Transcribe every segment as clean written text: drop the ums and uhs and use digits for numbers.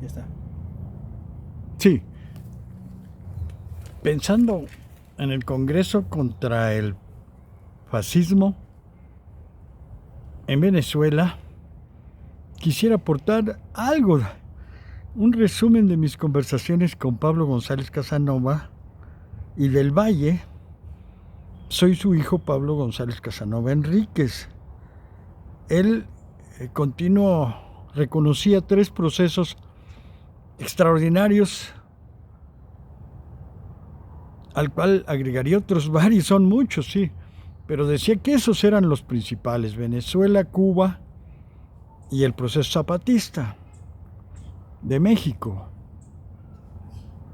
Ya está. Sí, pensando en el Congreso contra el fascismo en Venezuela, quisiera aportar algo, un resumen de mis conversaciones con Pablo González Casanova y del Valle. Soy su hijo Pablo González Casanova Enríquez. Él continuo reconocía 3 procesos extraordinarios, al cual agregaría otros varios, son muchos, sí, pero decía que esos eran los principales: Venezuela, Cuba y el proceso zapatista de México.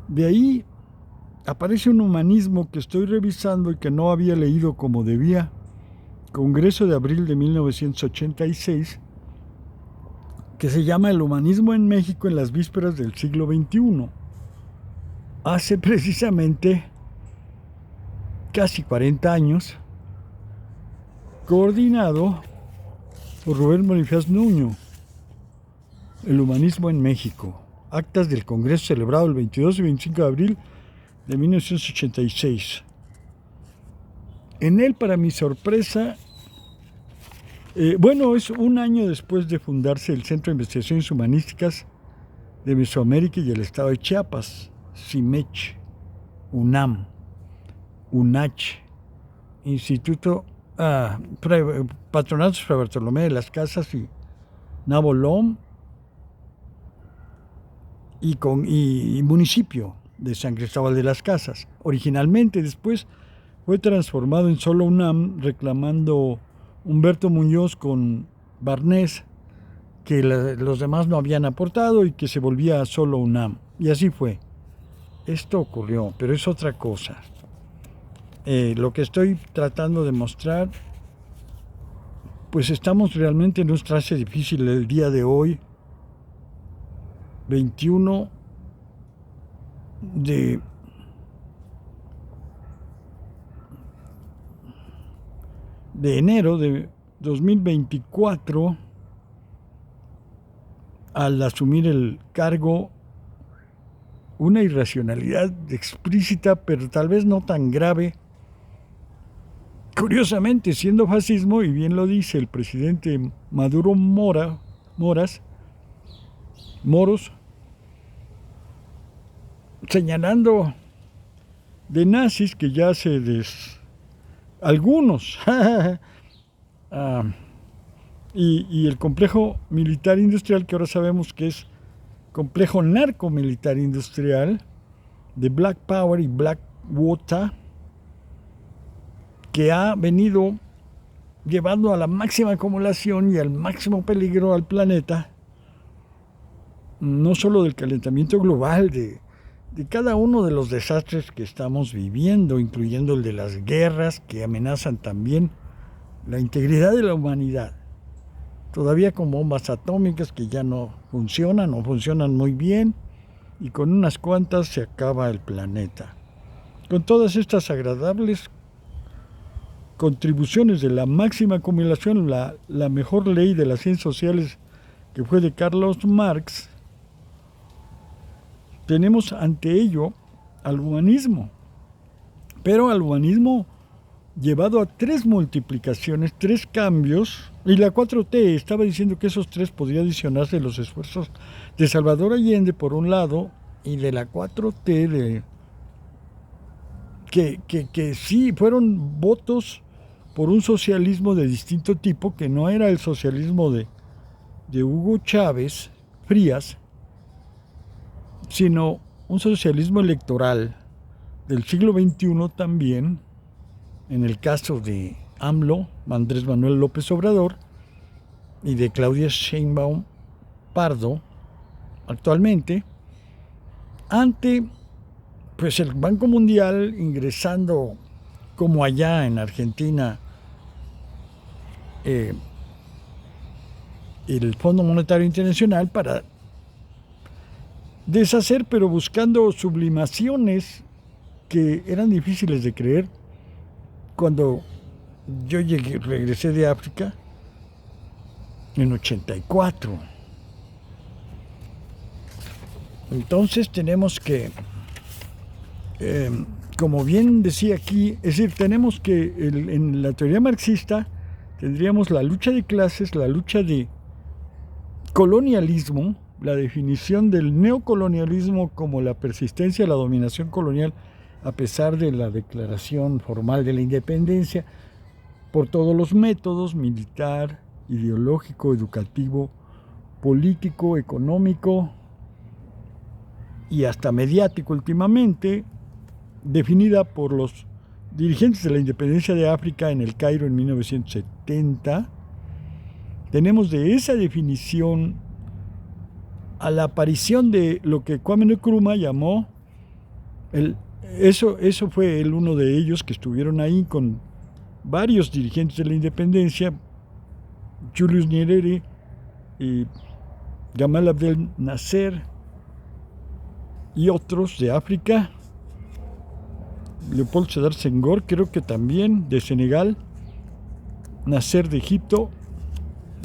De ahí aparece un humanismo que estoy revisando y que no había leído como debía. Congreso de abril de 1986, que se llama El humanismo en México en las vísperas del siglo XXI. Hace precisamente casi 40 años, coordinado por Rubén Bonifaz Nuño. El humanismo en México. Actas del Congreso celebrado el 22 y 25 de abril de 1986. En él, para mi sorpresa, es un año después de fundarse el Centro de Investigaciones Humanísticas de Mesoamérica y el Estado de Chiapas, CIMECH, UNAM, UNACH, Instituto Patronatos Fray Bartolomé de las Casas y Nabolom y municipio de San Cristóbal de las Casas. Originalmente, después fue transformado en solo UNAM, reclamando Humberto Muñoz con Barnés que los demás no habían aportado y que se volvía solo UNAM. Y así fue. Esto ocurrió, pero es otra cosa. Lo que estoy tratando de mostrar, pues estamos realmente en un trance difícil el día de hoy, 21 de enero de 2024, al asumir el cargo, una irracionalidad explícita, pero tal vez no tan grave. Curiosamente, siendo fascismo, y bien lo dice el presidente Maduro Moros, señalando de nazis que ya algunos, y el complejo militar industrial, que ahora sabemos que es complejo narco-militar industrial, de Black Power y Black Water, que ha venido llevando a la máxima acumulación y al máximo peligro al planeta, no solo del calentamiento global, de cada uno de los desastres que estamos viviendo, incluyendo el de las guerras que amenazan también la integridad de la humanidad, todavía con bombas atómicas que ya no funcionan o funcionan muy bien, y con unas cuantas se acaba el planeta. Con todas estas agradables contribuciones de la máxima acumulación, la mejor ley de las ciencias sociales, que fue de Carlos Marx, tenemos ante ello al humanismo, pero al humanismo llevado a 3 multiplicaciones, 3 cambios, y la 4T estaba diciendo que esos 3 podría adicionarse a los esfuerzos de Salvador Allende por un lado, y de la 4T que sí fueron votos por un socialismo de distinto tipo, que no era el socialismo de Hugo Chávez Frías, sino un socialismo electoral del siglo XXI también, en el caso de AMLO, Andrés Manuel López Obrador, y de Claudia Sheinbaum Pardo, actualmente, ante pues el Banco Mundial ingresando, como allá en Argentina, el Fondo Monetario Internacional, para deshacer, pero buscando sublimaciones que eran difíciles de creer. Cuando yo regresé de África en 84, Entonces tenemos que, como bien decía aquí, es decir, tenemos que, en la teoría marxista, tendríamos la lucha de clases, la lucha de colonialismo, la definición del neocolonialismo como la persistencia de la dominación colonial a pesar de la declaración formal de la independencia, por todos los métodos, militar, ideológico, educativo, político, económico y hasta mediático últimamente, definida por los dirigentes de la independencia de África en el Cairo en 1970. Tenemos de esa definición a la aparición de lo que Kwame Nkrumah llamó, eso fue uno de ellos que estuvieron ahí con varios dirigentes de la independencia, Julius Nyerere y Gamal Abdel Nasser y otros de África, Leopold Sédar Senghor, creo que también de Senegal, Nasser de Egipto,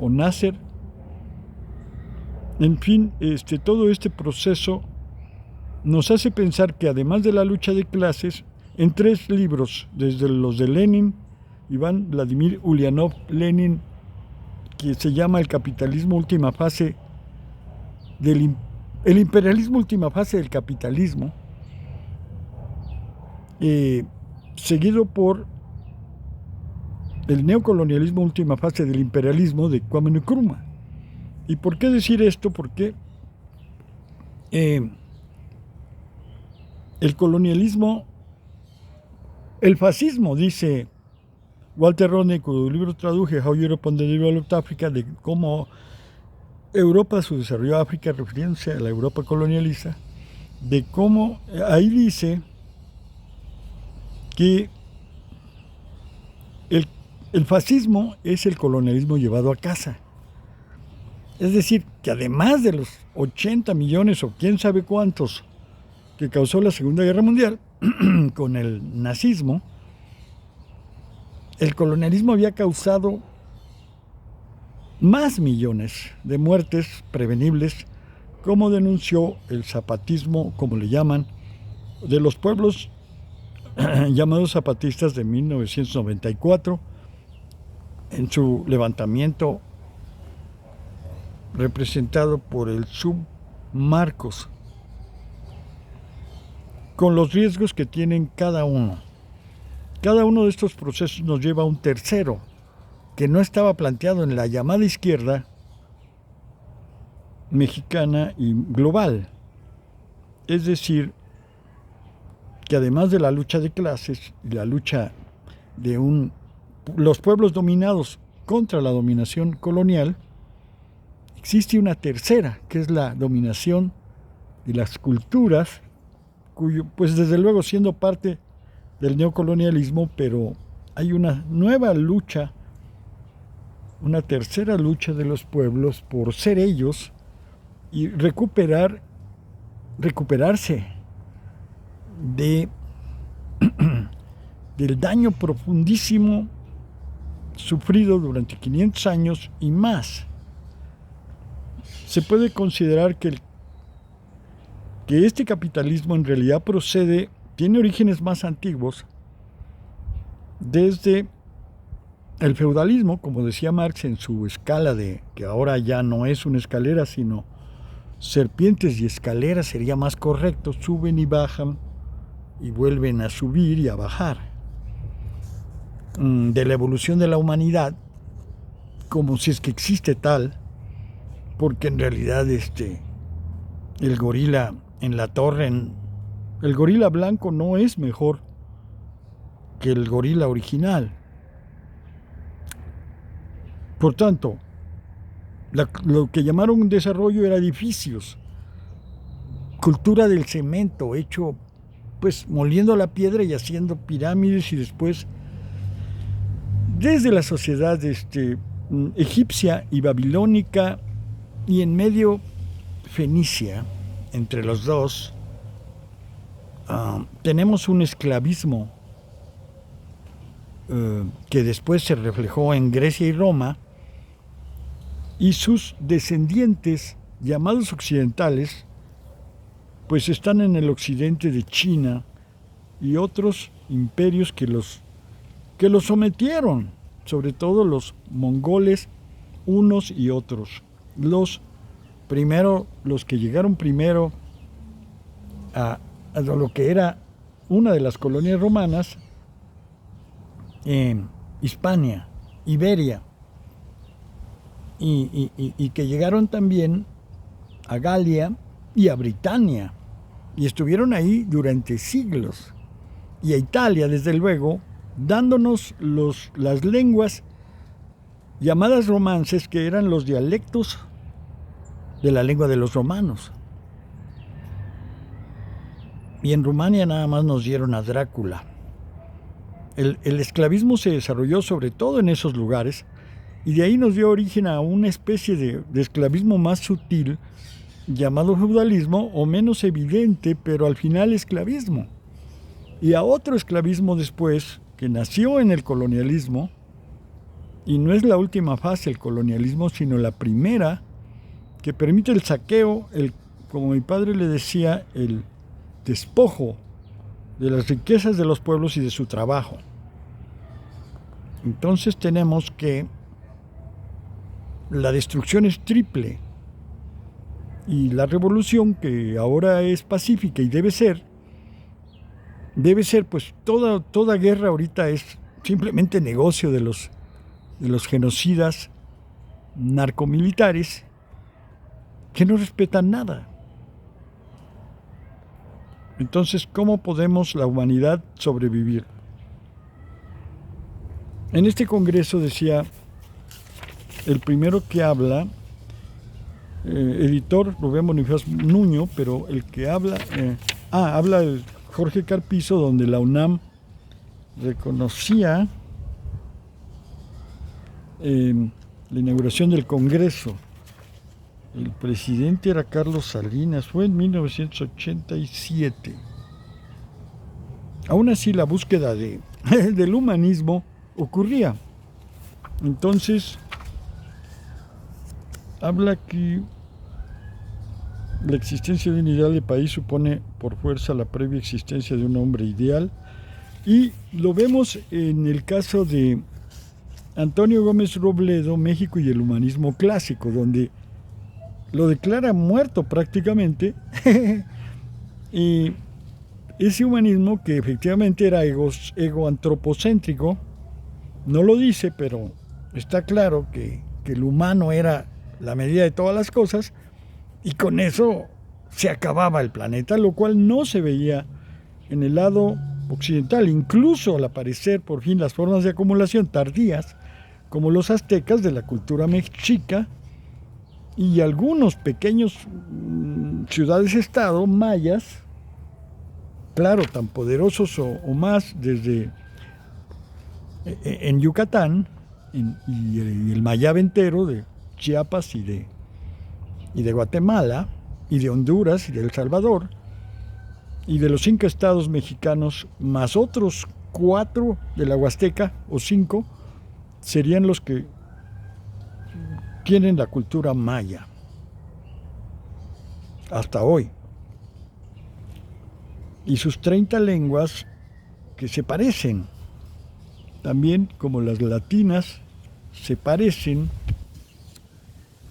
o Nasser. En fin, todo este proceso nos hace pensar que además de la lucha de clases, en 3 libros, desde los de Lenin, Iván Vladimir Ulyanov Lenin, que se llama El capitalismo última fase el imperialismo última fase del capitalismo, seguido por el neocolonialismo última fase del imperialismo de Kwame Nkrumah. ¿Y por qué decir esto? Porque el colonialismo, el fascismo, dice Walter Rodney, cuyo libro traduje, How Europe and the Developed Africa, de cómo Europa se desarrolló África, refiriéndose a la Europa colonialista, de cómo ahí dice que el fascismo es el colonialismo llevado a casa. Es decir, que además de los 80 millones o quién sabe cuántos que causó la Segunda Guerra Mundial con el nazismo, el colonialismo había causado más millones de muertes prevenibles, como denunció el zapatismo, como le llaman, de los pueblos llamados zapatistas de 1994, en su levantamiento representado por el Submarcos, con los riesgos que tienen cada uno. Cada uno de estos procesos nos lleva a un tercero, que no estaba planteado en la llamada izquierda mexicana y global. Es decir, que además de la lucha de clases y la lucha de los pueblos dominados contra la dominación colonial, existe una tercera, que es la dominación de las culturas, cuyo, pues desde luego siendo parte del neocolonialismo, pero hay una nueva lucha, una tercera lucha de los pueblos por ser ellos y recuperarse del daño profundísimo sufrido durante 500 años y más. Se puede considerar que este capitalismo en realidad tiene orígenes más antiguos, desde el feudalismo, como decía Marx en su escala que ahora ya no es una escalera, sino serpientes y escaleras sería más correcto, suben y bajan y vuelven a subir y a bajar, de la evolución de la humanidad, como si es que existe tal, porque en realidad el gorila en la torre, el gorila blanco no es mejor que el gorila original. Por tanto, lo que llamaron desarrollo era edificios, cultura del cemento, hecho pues moliendo la piedra y haciendo pirámides, y después desde la sociedad egipcia y babilónica, y en medio fenicia, entre los dos, tenemos un esclavismo que después se reflejó en Grecia y Roma, y sus descendientes, llamados occidentales, pues están en el occidente de China y otros imperios que los sometieron, sobre todo los mongoles, unos y otros. Los que llegaron primero a lo que era una de las colonias romanas, Hispania, Iberia, y que llegaron también a Galia y a Britania, y estuvieron ahí durante siglos, y a Italia, desde luego, dándonos las lenguas llamadas romances, que eran los dialectos de la lengua de los romanos. Y en Rumania nada más nos dieron a Drácula. El esclavismo se desarrolló sobre todo en esos lugares, y de ahí nos dio origen a una especie de esclavismo más sutil, llamado feudalismo, o menos evidente, pero al final esclavismo. Y a otro esclavismo después, que nació en el colonialismo, y no es la última fase del colonialismo, sino la primera, que permite el saqueo, como mi padre le decía, el despojo de las riquezas de los pueblos y de su trabajo. Entonces tenemos que la destrucción es triple, y la revolución, que ahora es pacífica y debe ser, pues toda guerra ahorita es simplemente negocio de los genocidas narcomilitares que no respetan nada. Entonces, ¿cómo podemos la humanidad sobrevivir? En este congreso decía el primero que habla, editor Rubén Bonifaz Nuño, pero el que habla, habla Jorge Carpizo, donde la UNAM reconocía la inauguración del Congreso. El presidente era Carlos Salinas, fue en 1987. Aún así, la búsqueda del humanismo ocurría. Entonces, habla que la existencia de un ideal de país supone por fuerza la previa existencia de un hombre ideal, y lo vemos en el caso de Antonio Gómez Robledo, México y el humanismo clásico, donde lo declara muerto prácticamente, y ese humanismo, que efectivamente era egoantropocéntrico, no lo dice, pero está claro que el humano era la medida de todas las cosas, y con eso se acababa el planeta, lo cual no se veía en el lado occidental, incluso al aparecer por fin las formas de acumulación tardías, como los aztecas de la cultura mexica, y algunos pequeños ciudades-estado mayas, claro, tan poderosos o más desde en Yucatán, y el Mayab entero de Chiapas y de Guatemala, y de Honduras y de El Salvador, y de los 5 estados mexicanos, más otros 4 de la Huasteca, o 5, serían los que tienen la cultura maya hasta hoy, y sus 30 lenguas que se parecen, también como las latinas se parecen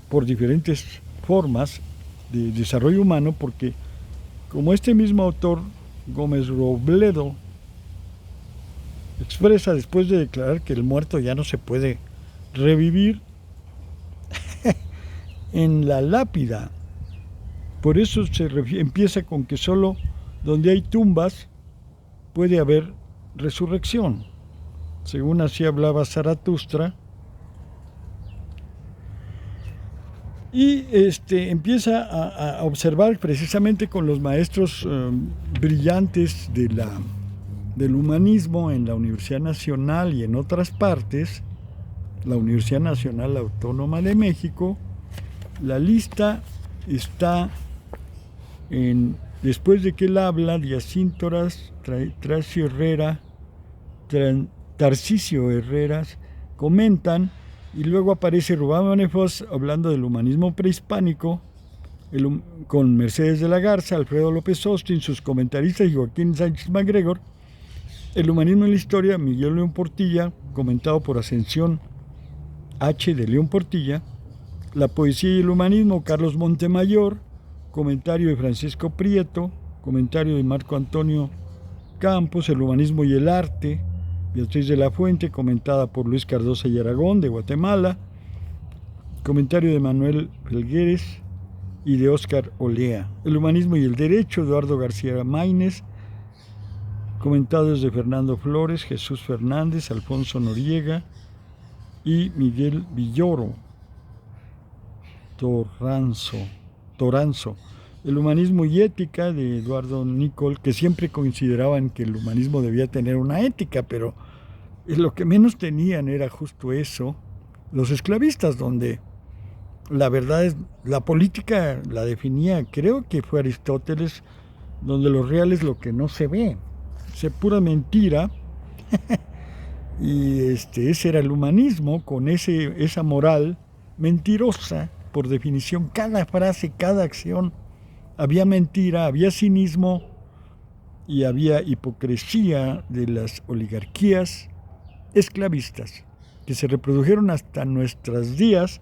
por diferentes formas de desarrollo humano, porque como este mismo autor Gómez Robledo expresa después de declarar que el muerto ya no se puede revivir, en la lápida, por eso empieza con que solo donde hay tumbas puede haber resurrección, según así hablaba Zaratustra. Y empieza a observar precisamente con los maestros brillantes del humanismo en la Universidad Nacional y en otras partes, la Universidad Nacional Autónoma de México. La lista está después de que él habla, Diacíntoras, Tarcisio Herreras, comentan, y luego aparece Rubén Bonifaz hablando del humanismo prehispánico, con Mercedes de la Garza, Alfredo López Austin, sus comentaristas y Joaquín Sánchez MacGregor. El humanismo en la historia, Miguel León Portilla, comentado por Ascensión H. de León Portilla. La poesía y el humanismo, Carlos Montemayor. Comentario de Francisco Prieto. Comentario de Marco Antonio Campos. El humanismo y el arte, Beatriz de la Fuente, comentada por Luis Cardosa y Aragón, de Guatemala. Comentario de Manuel Felgueres y de Óscar Olea. El humanismo y el derecho, Eduardo García Maínez. Comentados de Fernando Flores, Jesús Fernández, Alfonso Noriega y Miguel Villoro Toranzo. El humanismo y ética, de Eduardo Nicol, que siempre consideraban que el humanismo debía tener una ética, pero lo que menos tenían era justo eso. Los esclavistas, donde la verdad es, la política la definía, creo que fue Aristóteles, donde lo real es lo que no se ve. Es pura mentira. Y ese era el humanismo, con esa moral mentirosa, por definición. Cada frase, cada acción, había mentira, había cinismo y había hipocresía de las oligarquías esclavistas, que se reprodujeron hasta nuestros días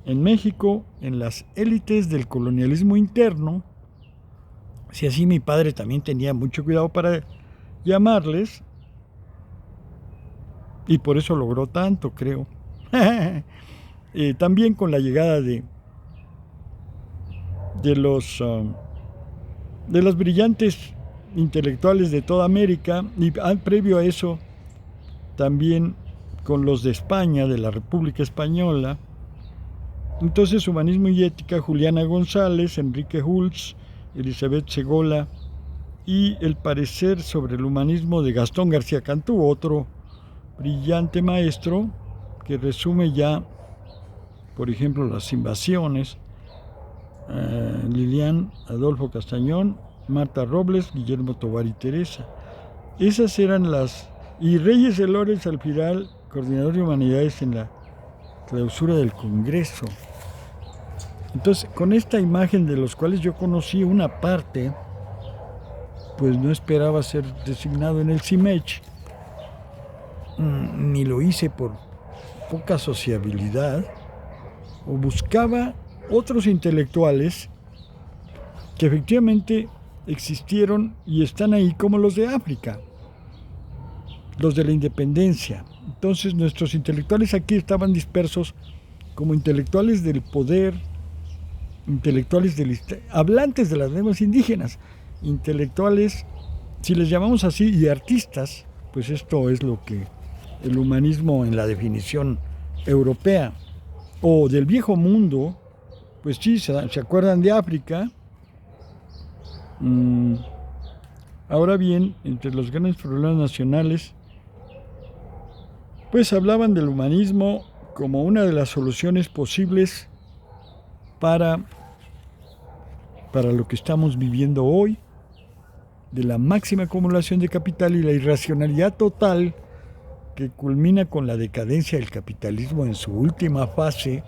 en México, en las élites del colonialismo interno. Si así mi padre también tenía mucho cuidado para llamarles, y por eso logró tanto, creo. También con la llegada de los brillantes intelectuales de toda América, y previo a eso también con los de España, de la República Española. Entonces, humanismo y ética, Juliana González, Enrique Hulz, Elizabeth Segola, y el parecer sobre el humanismo de Gastón García Cantú, otro brillante maestro que resume ya, por ejemplo, las invasiones. Lilian Adolfo Castañón, Marta Robles, Guillermo Tovar y Teresa. Esas eran las... Y Reyes de Lórez Alfiral, coordinador de humanidades en la clausura del Congreso. Entonces, con esta imagen, de los cuales yo conocí una parte, pues no esperaba ser designado en el CIMECH, ni lo hice por poca sociabilidad, o buscaba otros intelectuales que efectivamente existieron y están ahí, como los de África, los de la independencia. Entonces nuestros intelectuales aquí estaban dispersos como intelectuales del poder, intelectuales hablantes de las lenguas indígenas, intelectuales, si les llamamos así, y artistas, pues esto es lo que el humanismo en la definición europea, o del viejo mundo, pues sí, se acuerdan de África. Ahora bien, entre los grandes problemas nacionales, pues hablaban del humanismo como una de las soluciones posibles para lo que estamos viviendo hoy, de la máxima acumulación de capital y la irracionalidad total que culmina con la decadencia del capitalismo en su última fase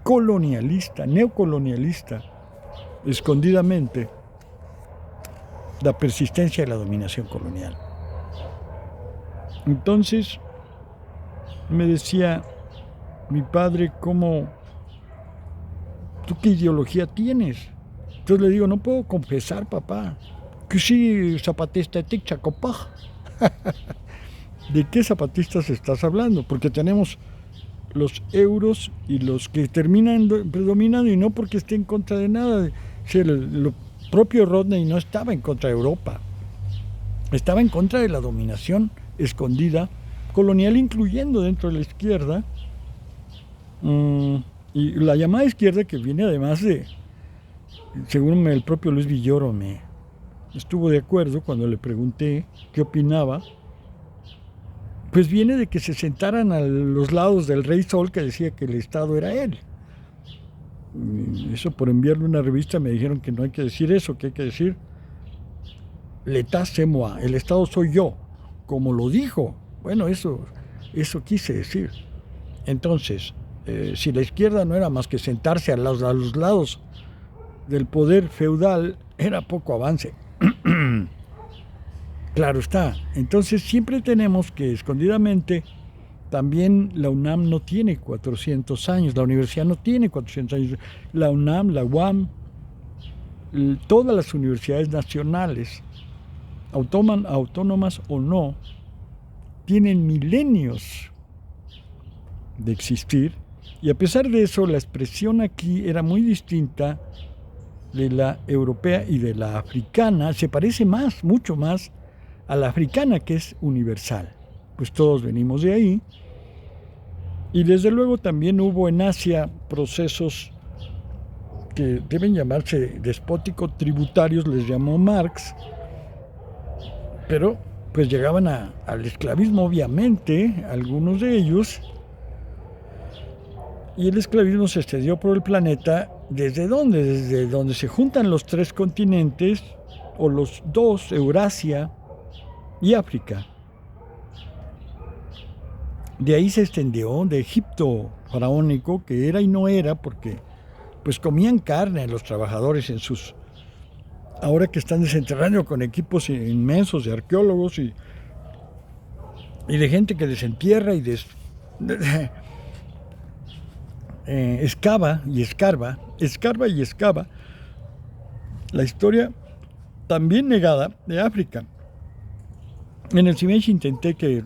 colonialista, neocolonialista, escondidamente, la persistencia de la dominación colonial. Entonces, me decía mi padre, ¿tú qué ideología tienes? Entonces le digo, no puedo confesar, papá, que sí, zapatista tic chacopaj. ¿De qué zapatistas estás hablando? Porque tenemos los euros y los que terminan predominando, y no porque esté en contra de nada. El propio Rodney no estaba en contra de Europa, estaba en contra de la dominación escondida colonial, incluyendo dentro de la izquierda, y la llamada izquierda, que viene además de, según el propio Luis Villoro me estuvo de acuerdo cuando le pregunté qué opinaba, pues viene de que se sentaran a los lados del Rey Sol, que decía que el Estado era él. Eso, por enviarle una revista, me dijeron que no hay que decir eso, que hay que decir l'État c'est moi, el Estado soy yo, como lo dijo. Bueno, eso quise decir. Entonces, si la izquierda no era más que sentarse a los lados del poder feudal, era poco avance. Claro está. Entonces siempre tenemos que escondidamente, también la UNAM no tiene 400 años, la universidad no tiene 400 años. La UNAM, la UAM, todas las universidades nacionales, autónomas o no, tienen milenios de existir, y a pesar de eso la expresión aquí era muy distinta de la europea y de la africana. Se parece más, mucho más a la africana, que es universal, pues todos venimos de ahí. Y desde luego también hubo en Asia procesos que deben llamarse despóticos tributarios, les llamó Marx, pero pues llegaban al esclavismo, obviamente, algunos de ellos, y el esclavismo se extendió por el planeta. ¿Desde dónde? Desde donde se juntan los 3 continentes, o los 2, Eurasia y África. De ahí se extendió, de Egipto faraónico, que era y no era, porque pues comían carne los trabajadores en sus... Ahora que están desenterrando con equipos inmensos de arqueólogos y de gente que desentierra y escava y escarba la historia también negada de África. En el CIMEX intenté que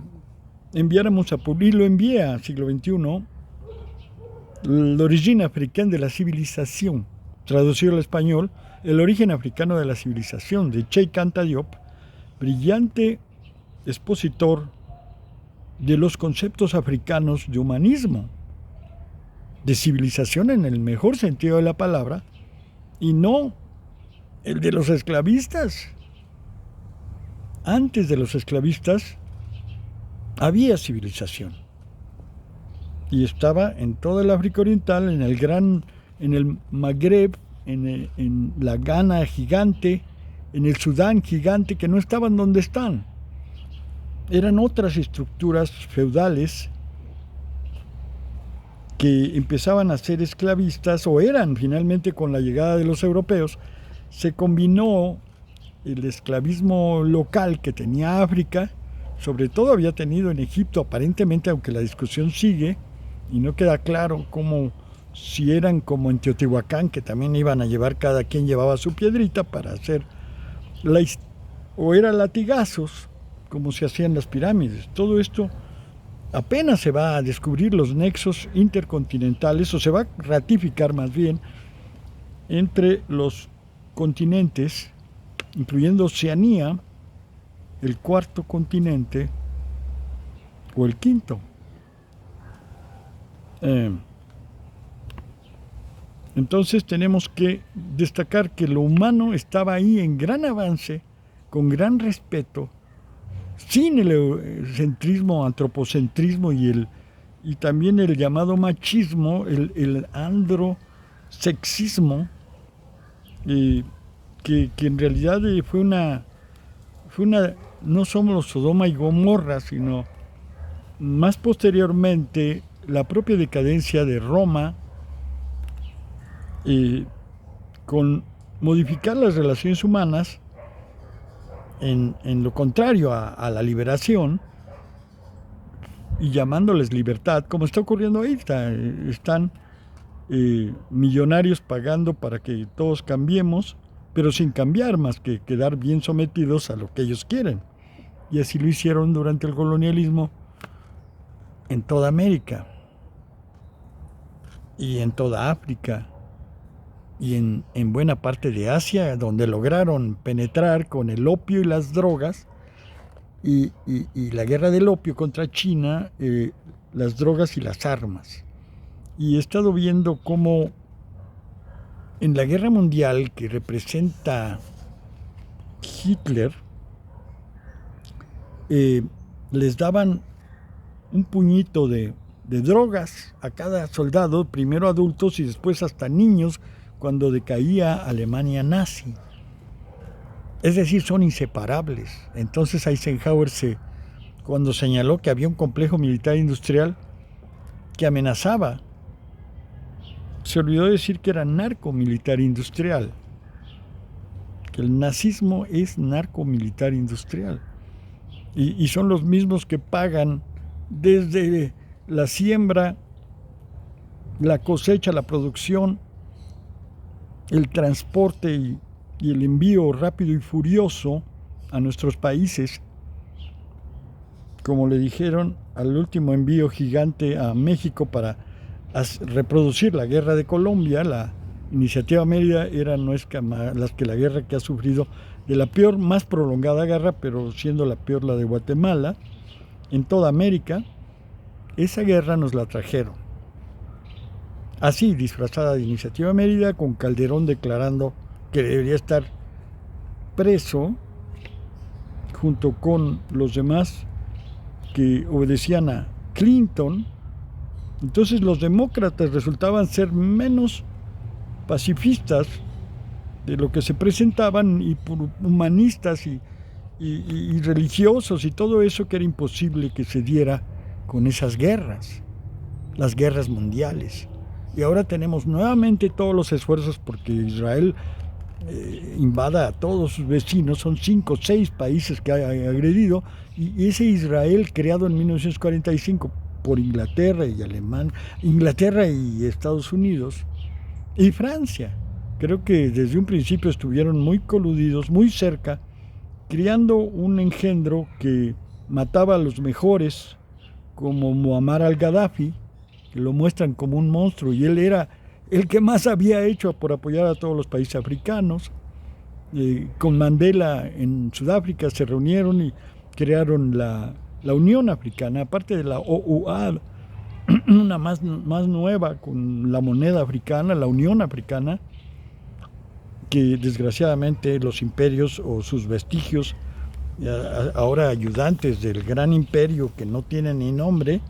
enviáramos a publicar, lo envié a siglo XXI, L'origine africaine de la civilización, traducido al español, El origen africano de la civilización, de Cheikh Anta Diop, brillante expositor de los conceptos africanos de humanismo, de civilización en el mejor sentido de la palabra, y no el de los esclavistas. Antes de los esclavistas había civilización, y estaba en toda el África Oriental, en el Magreb, en la Ghana gigante, en el Sudán gigante, que no estaban donde están. Eran otras estructuras feudales que empezaban a ser esclavistas, o eran finalmente con la llegada de los europeos. Se combinó el esclavismo local que tenía África, sobre todo había tenido en Egipto aparentemente, aunque la discusión sigue y no queda claro cómo, si eran como en Teotihuacán, que también iban a llevar, cada quien llevaba su piedrita para hacer, o eran latigazos, como se hacían las pirámides. Todo esto apenas se va a descubrir los nexos intercontinentales, o se va a ratificar más bien, entre los continentes, incluyendo Oceanía, el 4.º continente, o el 5º. Entonces tenemos que destacar que lo humano estaba ahí en gran avance, con gran respeto, sin el eurocentrismo, antropocentrismo y también el llamado machismo, el androsexismo, que en realidad fue una, no somos Sodoma y Gomorra, sino más posteriormente la propia decadencia de Roma, con modificar las relaciones humanas en lo contrario a la liberación, y llamándoles libertad, como está ocurriendo ahí. Están millonarios pagando para que todos cambiemos, pero sin cambiar, más que quedar bien sometidos a lo que ellos quieren. Y así lo hicieron durante el colonialismo en toda América y en toda África y en buena parte de Asia, donde lograron penetrar con el opio y las drogas, y la guerra del opio contra China, las drogas y las armas. Y he estado viendo cómo en la guerra mundial que representa Hitler, les daban un puñito de drogas a cada soldado, primero adultos y después hasta niños, cuando decaía Alemania nazi. Es decir, son inseparables. Entonces Eisenhower, cuando señaló que había un complejo militar industrial que amenazaba se olvidó decir que era narco-militar industrial, que el nazismo es narco-militar industrial. Y son los mismos que pagan desde la siembra, la cosecha, la producción, el transporte y el envío rápido y furioso a nuestros países, como le dijeron al último envío gigante a México para reproducir la guerra de Colombia. La iniciativa Mérida no es más que la guerra que ha sufrido, de la peor, más prolongada guerra, pero siendo la peor la de Guatemala, en toda América. Esa guerra nos la trajeron así, disfrazada de iniciativa Mérida, con Calderón declarando que debería estar preso junto con los demás que obedecían a Clinton. Entonces los demócratas resultaban ser menos pacifistas de lo que se presentaban, y humanistas y religiosos, y todo eso que era imposible que se diera con esas guerras, las guerras mundiales. Y ahora tenemos nuevamente todos los esfuerzos porque Israel invada a todos sus vecinos. Son 5 o 6 países que ha agredido, y ese Israel creado en 1945 por Inglaterra y Estados Unidos y Francia, creo que desde un principio estuvieron muy coludidos, muy cerca, creando un engendro que mataba a los mejores, como Muammar al-Gaddafi, que lo muestran como un monstruo, y él era el que más había hecho por apoyar a todos los países africanos. Con Mandela en Sudáfrica se reunieron y crearon la Unión Africana, aparte de la OUA, una más nueva con la moneda africana, la Unión Africana, que desgraciadamente los imperios o sus vestigios, ahora ayudantes del gran imperio que no tiene ni nombre,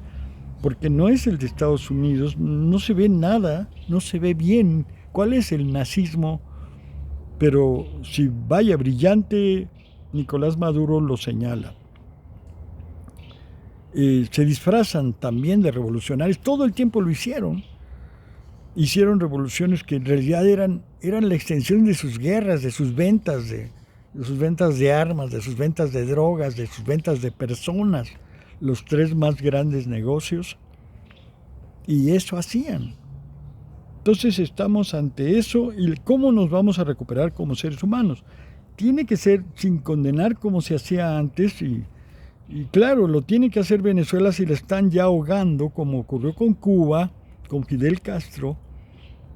porque no es el de Estados Unidos, no se ve nada, no se ve bien cuál es el nazismo, pero si vaya brillante, Nicolás Maduro lo señala. Se disfrazan también de revolucionarios, todo el tiempo lo hicieron revoluciones que en realidad eran la extensión de sus guerras, de sus ventas de armas, de sus ventas de drogas, de sus ventas de personas, los 3 más grandes negocios, y eso hacían. Entonces estamos ante eso, y ¿cómo nos vamos a recuperar como seres humanos? Tiene que ser sin condenar como se hacía antes, y claro, lo tiene que hacer Venezuela si le están ya ahogando, como ocurrió con Cuba, con Fidel Castro,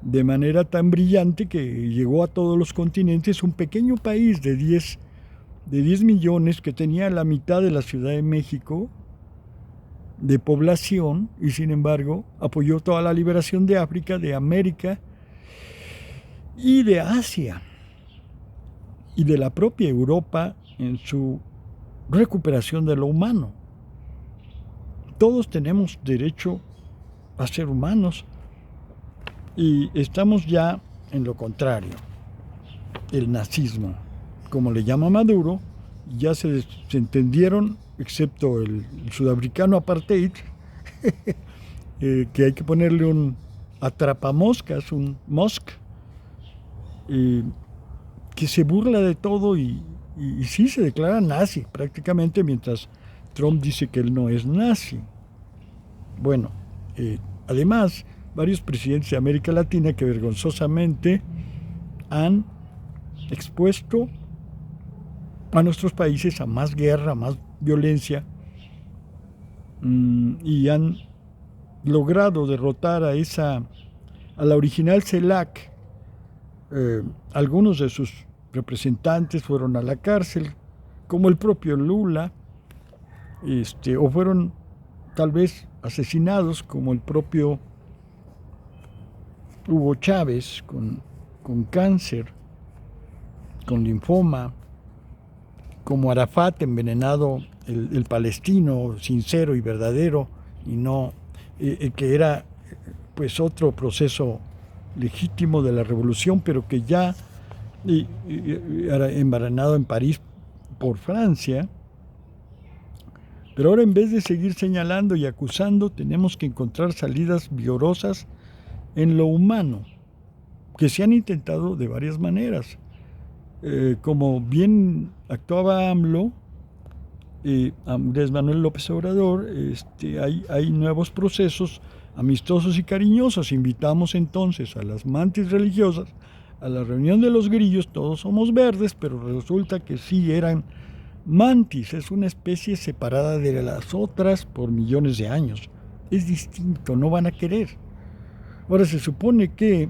de manera tan brillante que llegó a todos los continentes. Un pequeño país de 10 millones que tenía la mitad de la Ciudad de México de población, y sin embargo apoyó toda la liberación de África, de América y de Asia y de la propia Europa en su recuperación de lo humano. Todos tenemos derecho a ser humanos, y estamos ya en lo contrario. El nazismo, como le llama Maduro, ya se entendieron, excepto el sudafricano apartheid, que hay que ponerle un atrapamoscas, un Musk, que se burla de todo y sí se declara nazi prácticamente, mientras Trump dice que él no es nazi. Bueno, además, varios presidentes de América Latina que vergonzosamente han expuesto a nuestros países a más guerra, a más violencia, y han logrado derrotar a la original CELAC. Algunos de sus representantes fueron a la cárcel, como el propio Lula, o fueron tal vez asesinados, como el propio Hugo Chávez, con cáncer, con linfoma, como Arafat, envenenado, el palestino sincero y verdadero, y no que era pues otro proceso legítimo de la revolución, pero que ya era embaranado en París por Francia. Pero ahora, en vez de seguir señalando y acusando, tenemos que encontrar salidas vigorosas en lo humano, que se han intentado de varias maneras. Como bien actuaba AMLO, Andrés Manuel López Obrador, hay nuevos procesos amistosos y cariñosos. Invitamos entonces a las mantis religiosas a la reunión de los grillos. Todos somos verdes, pero resulta que sí eran mantis. Es una especie separada de las otras por millones de años. Es distinto, no van a querer. Ahora se supone que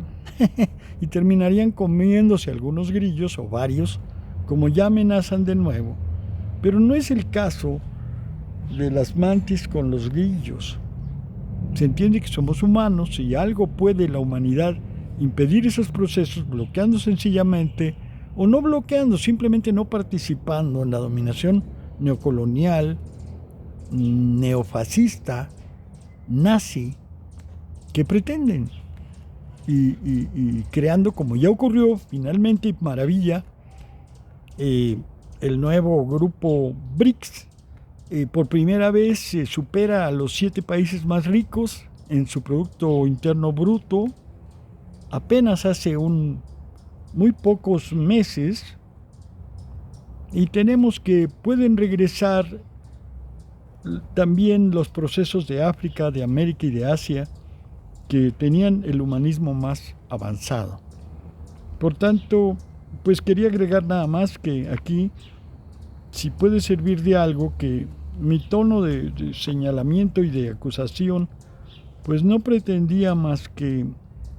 y terminarían comiéndose algunos grillos o varios, como ya amenazan de nuevo. Pero no es el caso de las mantis con los grillos. Se entiende que somos humanos y algo puede la humanidad impedir esos procesos bloqueando sencillamente, o no bloqueando, simplemente no participando en la dominación neocolonial, neofascista, nazi, que pretenden. Y creando, como ya ocurrió finalmente, maravilla, el nuevo grupo BRICS. Por primera vez se supera a los 7 países más ricos en su Producto Interno Bruto. Apenas hace muy pocos meses, y tenemos que pueden regresar también los procesos de África, de América y de Asia, que tenían el humanismo más avanzado. Por tanto, pues quería agregar nada más que aquí, si puede servir de algo, que mi tono de señalamiento y de acusación, pues no pretendía más que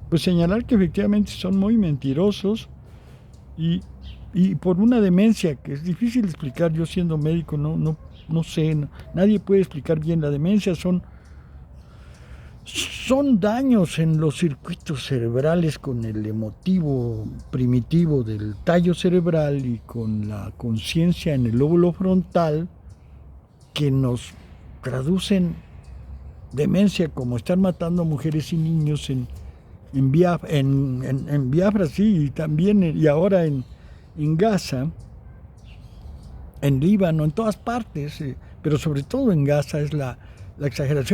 pues señalar que efectivamente son muy mentirosos y por una demencia que es difícil explicar. Yo siendo médico no sé, nadie puede explicar bien la demencia. Son daños en los circuitos cerebrales con el emotivo primitivo del tallo cerebral y con la conciencia en el lóbulo frontal, que nos traducen demencia, como estar matando a mujeres y niños en Biafra, sí, y también y ahora en Gaza, en Líbano, en todas partes, pero sobre todo en Gaza es la exageración.